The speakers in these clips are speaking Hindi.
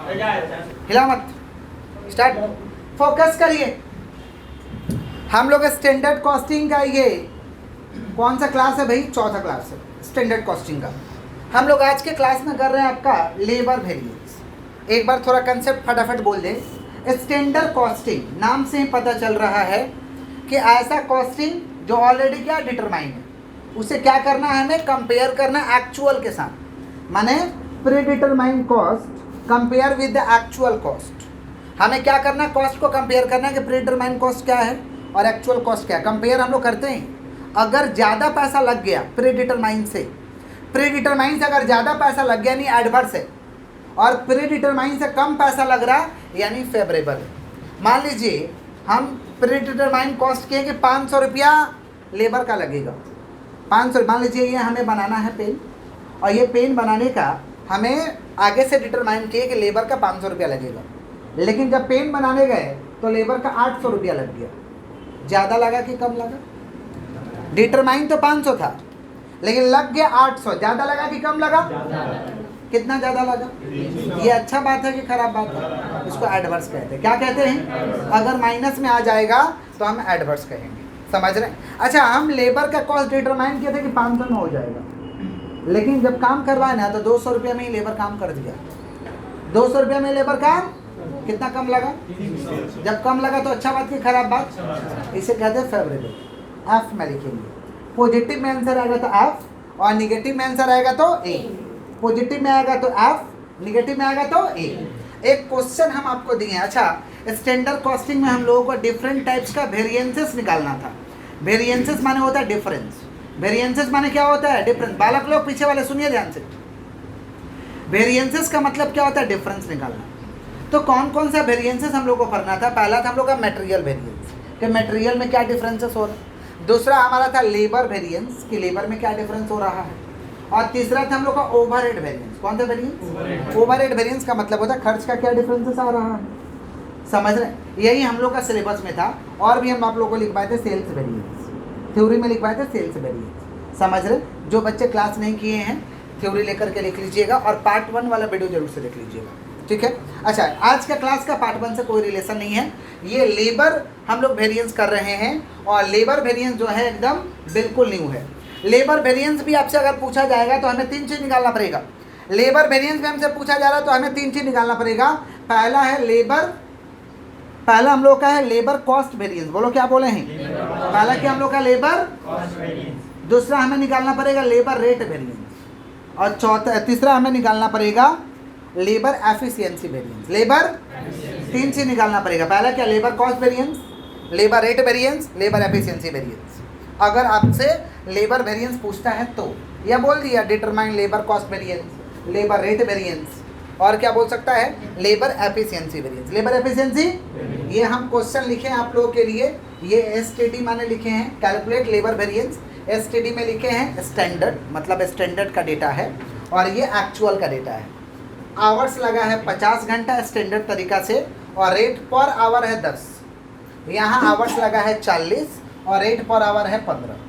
हिला मत, स्टार्ट, फोकस करिए। हम लोग स्टैंडर्ड कॉस्टिंग का ये कौन सा क्लास है भाई? चौथा क्लास है स्टैंडर्ड कॉस्टिंग का। हम लोग आज के क्लास में कर रहे हैं आपका लेबर वेरिएंस। एक बार थोड़ा कंसेप्ट फटाफट बोल दे। स्टैंडर्ड कॉस्टिंग नाम से ही पता चल रहा है कि ऐसा कॉस्टिंग जो ऑलरेडी क्या डिटरमाइन है, उसे क्या करना है, हमें कंपेयर करना एक्चुअल के साथ। माने pre determined cost compare with the actual cost. हमें क्या करना, कॉस्ट को कंपेयर करना है कि प्री डिटरमाइंड कॉस्ट क्या है और एक्चुअल कॉस्ट क्या है। कंपेयर हम लोग करते हैं। अगर ज़्यादा पैसा लग गया प्री डिटरमाइंड से अगर ज़्यादा पैसा लग गया यानी एडवर्स है, और प्री डिटरमाइंड से कम पैसा लग रहा यानी फेवरेबल है। मान लीजिए हम प्री डिटरमाइंड कॉस्ट किए कि 500 रुपया लेबर का लगेगा। 500, मान लीजिए ये हमें बनाना है पेन, और ये पेन बनाने का हमें आगे से डिटरमाइन किए कि लेबर का 500 रुपया लगेगा। लेकिन जब पेन बनाने गए तो लेबर का 800 रुपया लग गया। ज़्यादा लगा कि कम लगा? डिटरमाइन तो 500 था लेकिन लग गया 800। ज़्यादा लगा कि कम लगा? कितना ज़्यादा लगा? ये अच्छा बात है कि खराब बात है? इसको एडवर्स कहते हैं। क्या कहते हैं? अगर माइनस में आ जाएगा तो हम एडवर्स कहेंगे। समझ रहे हैं? अच्छा, हम लेबर का कॉस्ट डिटरमाइन किए थे कि 500 में हो जाएगा, लेकिन जब काम करवाए ना तो 200 रुपये में ही लेबर काम कर दिया। 200 रुपये में लेबर काम कितना कम लगा? जब कम लगा तो अच्छा बात कि खराब बात? इसे कहते हैं फेवरेबल। एफ में लिखेंगे। पॉजिटिव में आंसर आएगा तो एफ, और निगेटिव में आंसर आएगा तो ए। पॉजिटिव में आएगा तो एफ, निगेटिव में आएगा तो ए। एक क्वेश्चन हम आपको दिए हैं। अच्छा, स्टैंडर्ड कॉस्टिंग में हम लोगों को डिफरेंट टाइप्स का वेरिएंसेस निकालना था। वेरिएंसेस माने होता है डिफरेंस। वेरिएंसेस माने क्या होता है? डिफरेंस। बालक लोग पीछे वाले सुनिए ध्यान से। वेरिएंसेस का मतलब क्या होता है? डिफरेंस निकालना। तो कौन कौन सा वेरिएंसेस हम लोग को करना था? पहला था हम लोग का मटेरियल वेरिएंस, कि मटेरियल में क्या डिफरेंसेस हो रहा है। दूसरा हमारा था लेबर वेरिएंस, कि लेबर में क्या डिफरेंस हो रहा है। और तीसरा था हम लोग का ओवरहेड वेरिएंस। कौन सा वेरिएंस? ओवरहेड वेरिएंस का मतलब होता है खर्च का क्या डिफरेंसेस आ रहा है। समझ रहे? यही हम लोग का सिलेबस में था। और भी हम आप लोगों को लिखवाए थे सेल्स वेरिएंस, थ्योरी में लिखवाए थे सेल्स वेरिएंस। समझ रहे? जो बच्चे क्लास नहीं किए हैं थ्योरी लेकर के लिख लीजिएगा, और पार्ट 1 वाला वीडियो जरूर से देख लीजिएगा, ठीक है। अच्छा, आज का क्लास का पार्ट 1 से कोई रिलेशन नहीं है। ये लेबर हम लोग वेरिएंस कर रहे हैं, और लेबर वेरिएंस जो है एकदम बिल्कुल न्यू है। लेबर वेरिएंस भी आपसे अगर पूछा जाएगा तो हमें 3 चीज़ निकालना पड़ेगा। लेबर वेरिएंस भी हमसे पूछा जा रहा है तो हमें 3 चीज़ निकालना पड़ेगा। पहला है लेबर, पहला हम लोग का है लेबर कॉस्ट वेरिएंस। बोलो क्या बोले हैं? पहला क्या हम लोग का? Labour cost variance. दूसरा हमें निकालना पड़ेगा लेबर रेट वेरिएंस, और तीसरा हमें निकालना पड़ेगा लेबर एफिशिएंसी वेरिएंस। लेबर 3 चीज निकालना पड़ेगा। पहला क्या? Labour cost variance, labour rate variance, labour efficiency variance. अगर आपसे लेबर वेरिएंस पूछता है तो यह बोल दिया determine labour cost variance, labour rate variance, और क्या बोल सकता है? Labour efficiency variance. Labour efficiency, ये हम क्वेश्चन लिखे हैं आप लोगों के लिए। ये एसटीडी माने लिखे हैं कैलकुलेट लेबर वेरिएंस, एसटीडी में लिखे हैं स्टैंडर्ड, मतलब स्टैंडर्ड का डेटा है, और ये एक्चुअल का डेटा है। आवर्स लगा है 50 घंटा स्टैंडर्ड तरीका से, और रेट पर आवर है 10। यहाँ आवर्स लगा है 40 और रेट पर आवर है 15।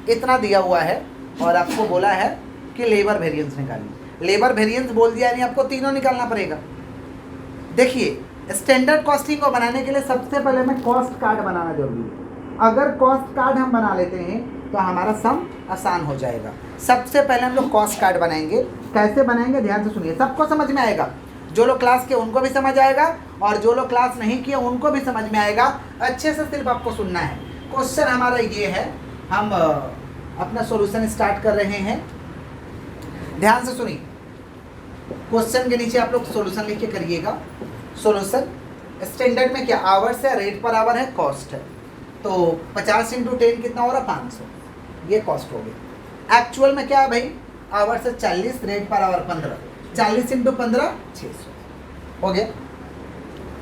इतना दिया हुआ है, और आपको बोला है कि लेबर वेरिएंस निकालिए। लेबर वेरिएंस बोल दिया यानी आपको तीनों निकालना पड़ेगा। देखिए, स्टैंडर्ड कॉस्टिंग को बनाने के लिए सबसे पहले हमें कॉस्ट कार्ड बनाना जरूरी है। अगर कॉस्ट कार्ड हम बना लेते हैं तो हमारा सम आसान हो जाएगा। सबसे पहले हम लोग कॉस्ट कार्ड बनाएंगे। कैसे बनाएंगे ध्यान से सुनिए, सबको समझ में आएगा। जो लोग क्लास किए उनको भी समझ आएगा, और जो लोग क्लास नहीं किए उनको भी समझ में आएगा। अच्छे से सिर्फ आपको सुनना है। क्वेश्चन हमारा ये है, हम अपना सॉल्यूशन स्टार्ट कर रहे हैं। ध्यान से सुनिए, क्वेश्चन के नीचे आप लोग सॉल्यूशन लिख के करिएगा। सॉल्यूशन स्टैंडर्ड में क्या? आवर्स है, रेट पर आवर है, कॉस्ट है। तो 50 × 10 कितना हो रहा? 500। ये कॉस्ट हो गई। एक्चुअल में क्या है भाई? आवर्स है 40, रेट पर आवर 15। 40 × 15 600 हो गया।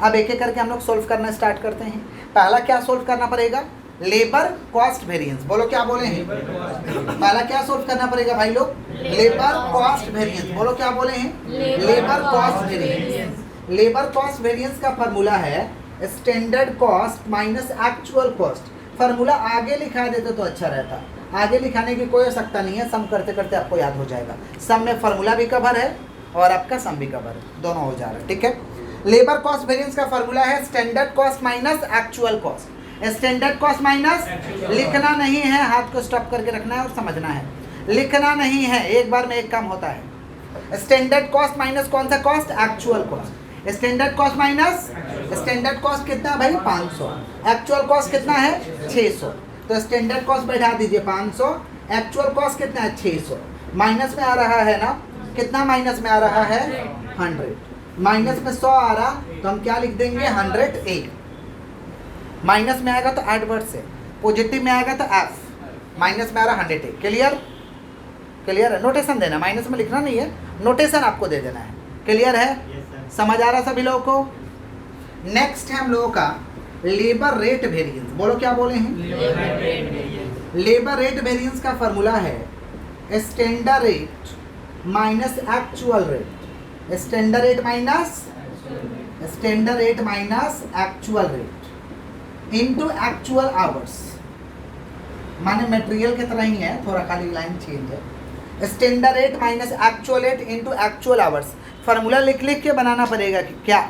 अब एक एक करके हम लोग सोल्व करना स्टार्ट करते हैं। पहला क्या सोल्व करना पड़ेगा? Labour cost variance. बोलो क्या बोले हैं? पहला क्या सोल्व करना पड़ेगा भाई लोग? Labour cost variance. बोलो क्या बोले हैं? Labour cost variance. Labour cost variance का फार्मूला है standard cost minus actual cost. Formula आगे लिखा देते तो अच्छा रहता, आगे लिखाने की कोई आवश्यकता नहीं है, सम करते करते आपको याद हो जाएगा। सम में फार्मूला भी कवर है और आपका सम भी कवर है, दोनों हो जा रहा है, ठीक है। लेबर कॉस्ट वेरिएंस का फॉर्मूला है standard cost minus actual cost. Standard cost minus, लिखना नहीं है, हाथ को स्टॉप करके रखना है और समझना है, लिखना नहीं है, एक बार में एक काम होता है। स्टैंडर्ड कॉस्ट माइनस कौन सा cost? Actual cost. Standard cost minus standard cost कितना भाई? 500। एक्चुअल कॉस्ट कितना है? 600। तो स्टैंडर्ड कॉस्ट बैठा दीजिए 500, एक्चुअल कॉस्ट कितना है? 600। माइनस में आ रहा है ना, कितना माइनस में आ रहा है? 100। माइनस में 100 आ रहा तो हम क्या लिख देंगे? 100A। माइनस में आएगा तो एडवर्ड से, पॉजिटिव में आएगा तो एफ, माइनस में आ रहा 100A। क्लियर? क्लियर है? नोटेशन देना, माइनस में लिखना नहीं है, नोटेशन आपको दे देना है। क्लियर है? समझ आ रहा सभी लोगों को? नेक्स्ट है हम लोगों का लेबर रेट वेरिएंस। बोलो क्या बोले हैं? लेबर रेट वेरिएंस का फॉर्मूला है standard rate minus actual rate. Standard rate minus actual rate into actual hours. माने मटेरियल की तरह ही है, थोड़ा खाली लाइन चेंज है। Standard rate minus actual rate into actual hours. Formula लिख लिख के बनाना पड़ेगा कि क्या?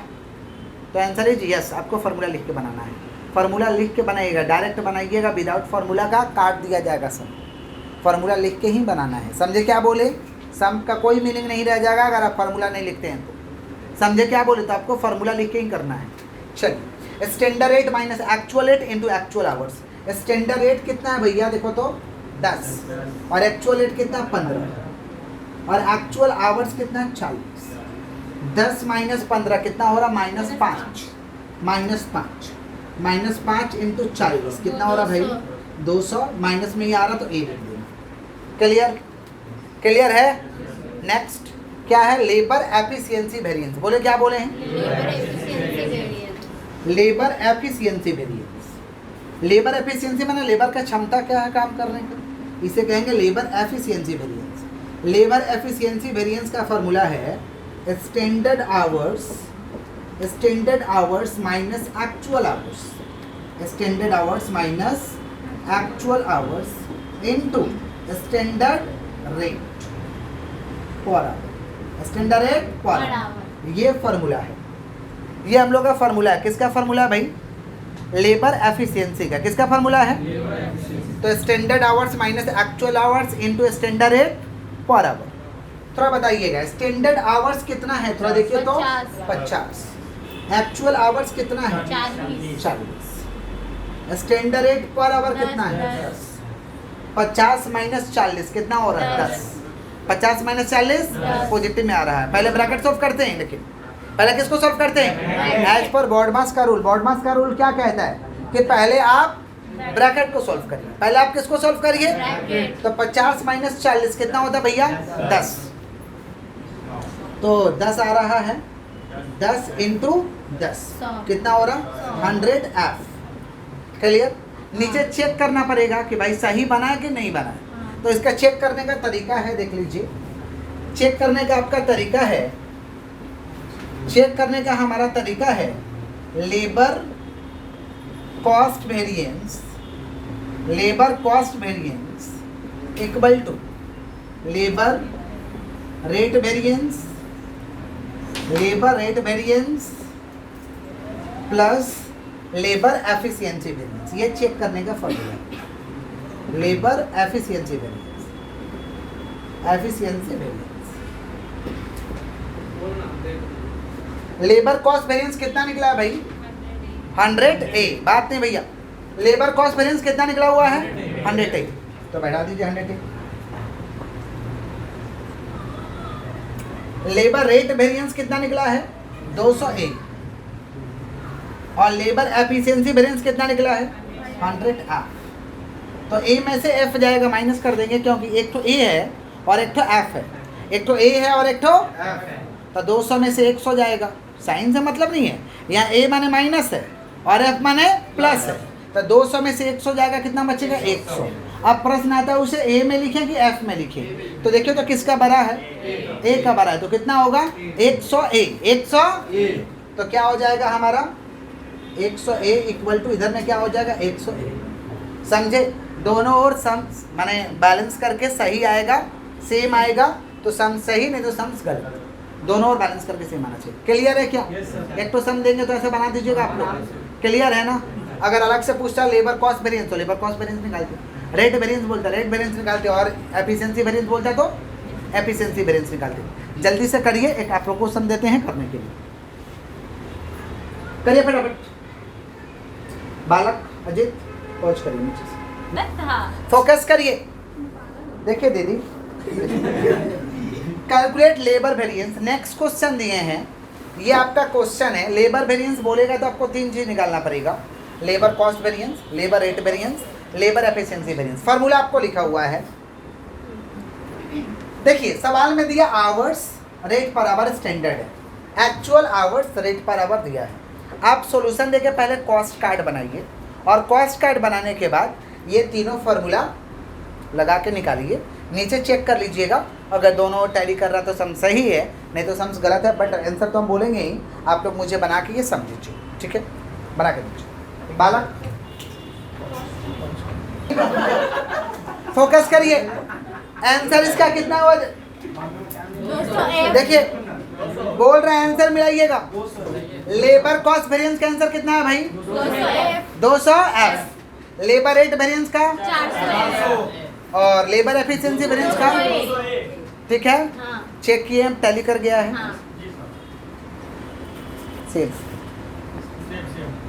तो आंसर इज यस, आपको फार्मूला लिख के बनाना है। फार्मूला लिख के बनाइएगा, डायरेक्ट बनाइएगा विदाउट फार्मूला का काट दिया जाएगा सम। फार्मूला लिख के ही बनाना है, समझे क्या बोले? सम का कोई मीनिंग नहीं रह जाएगा अगर आप फार्मूला नहीं लिखते हैं तो। समझे क्या बोले? तो आपको फार्मूला लिख के ही करना है। चलिए, standard rate minus actual rate into actual hours. Standard rate कितना है भैया? देखो तो 10, और एक्चुअल रेट कितना? 15, और एक्चुअल आवर्स कितना है? 40। 10 माइनस 15 कितना हो रहा? -5। -5 इंटू 40 कितना हो रहा भाई? 200। माइनस में ही आ रहा तो ए लिख देना। क्लियर? क्लियर है? नेक्स्ट क्या है? Labour efficiency variance. बोले क्या बोले हैं? Labour efficiency variance. Labour efficiency माने लेबर का क्षमता क्या है काम करने की, इसे कहेंगे labour efficiency variance. Labour efficiency variance का फॉर्मूला है standard hours minus actual hours. Standard hours minus actual hours into standard rate per hour. Standard rate per our, ये फार्मूला है। ये हम लोग का फार्मूला है। किसका फार्मूला है भाई? लेबर एफिशिएंसी का। किसका फार्मूला है? तो standard hours minus actual hours into standard rate per our. थोड़ा बताइएगा स्टैंडर्ड आवर्स कितना है? थोड़ा देखिए तो 50। एक्चुअल आवर्स कितना है? 40। स्टैंडर्ड रेट पर आवर कितना है? 10। 50 माइनस 40 कितना हो रहा है? 10। 50 माइनस 40 पॉजिटिव में आ रहा है। पहले ब्रैकेट सॉल्व करते हैं, लेकिन पहले किसको सॉल्व करते हैं? एज पर बॉडमास का रूल। बॉडमास का रूल क्या कहता है कि पहले आप ब्रैकेट को सॉल्व करिए। पहले आप किसको सॉल्व करिए? तो 50 माइनस 40 कितना होता है भैया? 10। तो 10 आ रहा है, 10 इंटू 10 कितना हो रहा? 100F। क्लियर? नीचे चेक करना पड़ेगा कि भाई सही बना है कि नहीं बना है। तो इसका चेक करने का तरीका है, देख लीजिए। चेक करने का आपका तरीका है, चेक करने का हमारा तरीका है labour cost variance equal to labour rate variance plus labour efficiency variance. ये चेक करने का फॉर्मूला है, labour efficiency variance. Labour cost variance कितना निकला है भाई? 100A। बात नहीं भैया, लेबर कॉस्ट वेरिएंस कितना निकला हुआ है? 100A। तो बैठा दीजिए 100A। लेबर रेट वेरिएंस कितना निकला है? 200A। और लेबर एफिशिएंसी वेरिएंस कितना निकला है? 100F। तो A में से F जाएगा, माइनस कर देंगे, क्योंकि एक तो A है और एक तो F है। एक तो A है और एक तो F है। तो 200 में से 100 जाएगा। साइन से मतलब नहीं है, यहाँ A माने माइनस है और F माने प्लस है। तो 200 में से 100 जाएगा, कितना बचेगा? 100। अब प्रश्न आता है उसे A में लिखें कि F में लिखें। तो देखिए तो किसका बड़ा है? A का बड़ा है। तो कितना होगा? 100A। 100 तो क्या हो जाएगा हमारा? 100A इक्वल टू इधर में क्या हो जाएगा? 100A। समझे? दोनों ओर सम माने बैलेंस करके सही आएगा, सेम आएगा तो सम सही, नहीं तो सम्स गलत। दोनों और बैलेंस करके सेम आना चाहिए। क्लियर है क्या? एक तो सम देंगे तो ऐसे बना दीजिएगा आप लोग। क्लियर है ना? अगर अलग से पूछता लेबर कॉस्ट वेरिएंस तो लेबर कॉस्ट वेरिएंस निकालते, रेट वेरिएंस बोलता रेट वेरिएंस निकालते, और एफिशिएंसी वेरिएंस बोलता तो एफिशिएंसी वेरिएंस निकालते। जल्दी से करिए, एक आप लोग को सम देते हैं करने के लिए, करिए फटाफट। बालक अजीत पहुंच करिए नीचे से, फोकस करिए। देखिए दीदी, calculate labour variance, next question दिए हैं, ये आपका क्वेश्चन है। लेबर वेरिएंस बोलेगा तो आपको 3 चीज निकालना पड़ेगा, labour cost variance, labour rate variance, labour efficiency variance. Formula आपको लिखा हुआ है, देखिए सवाल में दिया hours rate per hour standard है, actual hours rate per hour दिया है। आप सॉल्यूशन देके पहले कॉस्ट कार्ड बनाइए, और कॉस्ट कार्ड बनाने के बाद ये तीनों फार्मूला लगा के निकालिए, नीचे चेक कर लीजिएगा, अगर दोनों टैली कर रहा तो सम सही है, नहीं तो सम गलत है, बट आंसर तो हम बोलेंगे ही। आप लोग मुझे बना के ये समझिए, ठीक है? बना के दीजिए। बालक फोकस करिए, आंसर इसका कितना हुआ? देखिए बोल रहे हैं आंसर मिलाइएगा। लेबर कॉस्ट वेरिएंस का आंसर कितना है भाई? 200 एफ। लेबर रेट वेरिएंस का 400, और लेबर एफिशिएंसी वेरिएंस का, ठीक है? चेक किए हम, टैली कर गया है सेम।